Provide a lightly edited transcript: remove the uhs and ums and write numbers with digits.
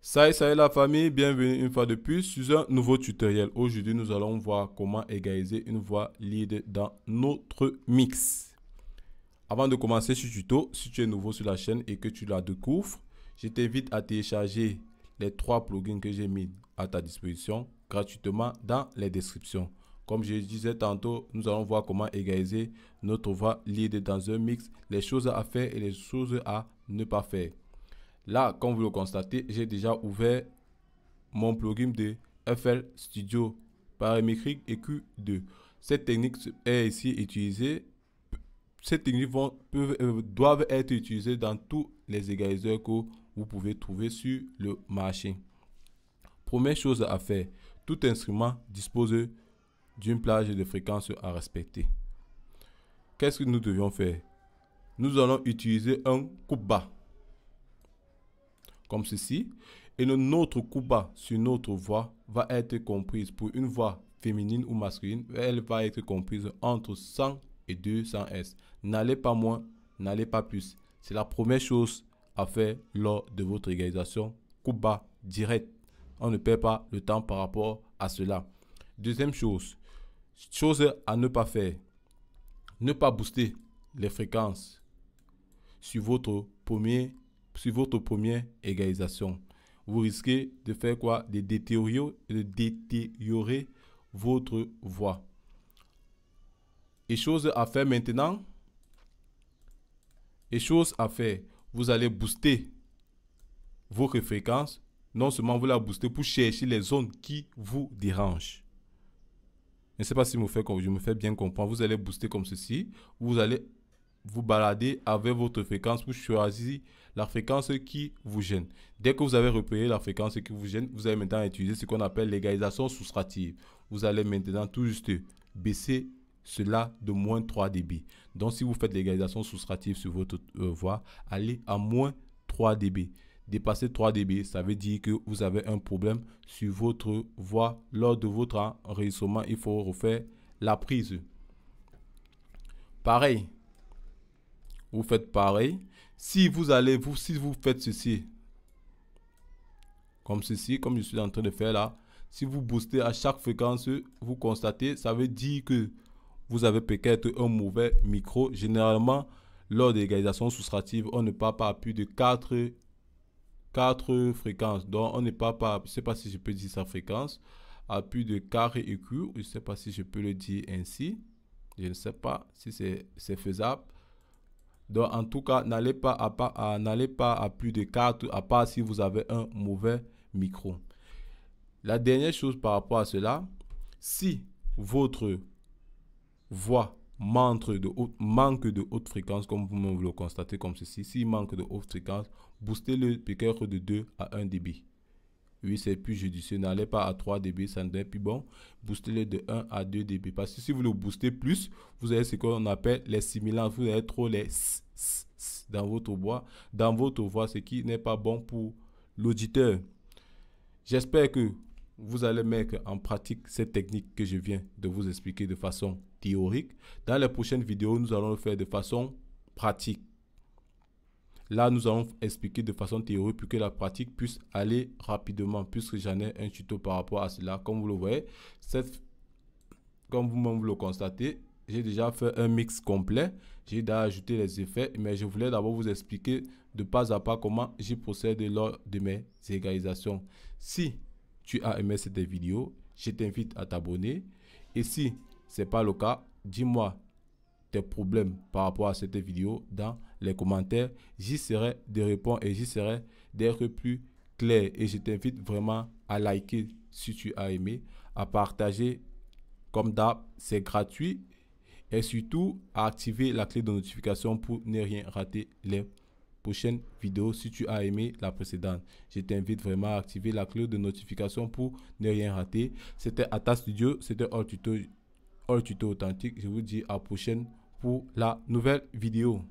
Salut la famille, bienvenue une fois de plus sur un nouveau tutoriel. Aujourd'hui, nous allons voir comment égaliser une voix lead dans notre mix. Avant de commencer ce tuto, si tu es nouveau sur la chaîne et que tu la découvres, je t'invite à télécharger les 3 plugins que j'ai mis à ta disposition gratuitement dans les descriptions. Comme je disais tantôt, nous allons voir comment égaliser notre voix lead dans un mix, les choses à faire et les choses à ne pas faire. Là, comme vous le constatez, j'ai déjà ouvert mon plugin de FL Studio Paramétrique EQ2. Cette technique est ici utilisée. Ces techniques doivent être utilisées dans tous les égaliseurs que vous pouvez trouver sur le marché. Première chose à faire, tout instrument dispose d'une plage de fréquence à respecter. Qu'est-ce que nous devions faire? Nous allons utiliser un coupe-bas comme ceci, et notre coupe-bas sur notre voix va être comprise pour une voix féminine ou masculine, elle va être comprise entre 100 et 200 S. N'allez pas moins, n'allez pas plus. C'est la première chose à faire lors de votre égalisation coupe-bas direct. On ne perd pas le temps par rapport à cela. Deuxième chose à ne pas faire, ne pas booster les fréquences sur votre première égalisation. Vous risquez de faire quoi? De détériorer votre voix. Et chose à faire maintenant, vous allez booster votre fréquence. Non seulement vous la boostez pour chercher les zones qui vous dérangent. Je ne sais pas si je me fais bien comprendre. Vous allez booster comme ceci. Vous allez vous balader avec votre fréquence pour choisir la fréquence qui vous gêne. Dès que vous avez repéré la fréquence qui vous gêne, vous allez maintenant utiliser ce qu'on appelle l'égalisation soustrative. Vous allez maintenant tout juste baisser cela de moins 3 dB. Donc si vous faites l'égalisation soustrative sur votre voix, allez à moins 3 dB. Dépasser 3 dB, ça veut dire que vous avez un problème sur votre voix. Lors de votre enregistrement, il faut refaire la prise. Pareil. Vous faites pareil. Si vous faites ceci, comme ceci, comme je suis en train de faire là, si vous boostez à chaque fréquence, vous constatez, ça veut dire que vous avez peut-être un mauvais micro. Généralement, lors de l'égalisation soustrative, on ne part pas à plus de 4 fréquences. Donc, on ne part pas, je ne sais pas si je peux dire sa fréquence, à plus de 4 EQ. Je ne sais pas si je peux le dire ainsi. Je ne sais pas si c'est faisable. Donc, en tout cas, n'allez pas à plus de 4, à part si vous avez un mauvais micro. La dernière chose par rapport à cela, si votre voix manque de haute fréquence, comme vous le constatez comme ceci, s'il manque de haute fréquence, boostez le piqueur de 2 à 1 dB. Oui, c'est plus judicieux. N'allez pas à 3 dB, ça ne devient plus bon. Boostez-le de 1 à 2 dB. Parce que si vous le boostez plus, vous avez ce qu'on appelle les sibilances. Vous avez trop les dans votre voix, ce qui n'est pas bon pour l'auditeur. J'espère que vous allez mettre en pratique cette technique que je viens de vous expliquer de façon théorique. Dans les prochaines vidéos, nous allons le faire de façon pratique. Là, nous allons expliquer de façon théorique pour que la pratique puisse aller rapidement, puisque j'en ai un tuto par rapport à cela. Comme vous le voyez, comme vous le constatez, j'ai déjà fait un mix complet. J'ai déjà ajouté les effets, mais je voulais d'abord vous expliquer de pas à pas comment j'y procède lors de mes égalisations. Si tu as aimé cette vidéo, je t'invite à t'abonner. Et si ce n'est pas le cas, dis-moi tes problèmes par rapport à cette vidéo dans les commentaires. J'y serai de répondre et j'y serai d'être plus clair. Et je t'invite vraiment à liker si tu as aimé, à partager comme d'hab, c'est gratuit. Et surtout, à activer la clé de notification pour ne rien rater les prochaines vidéos si tu as aimé la précédente. Je t'invite vraiment à activer la clé de notification pour ne rien rater. C'était Ata Studio, c'était hors tuto authentique. Je vous dis à la prochaine pour la nouvelle vidéo.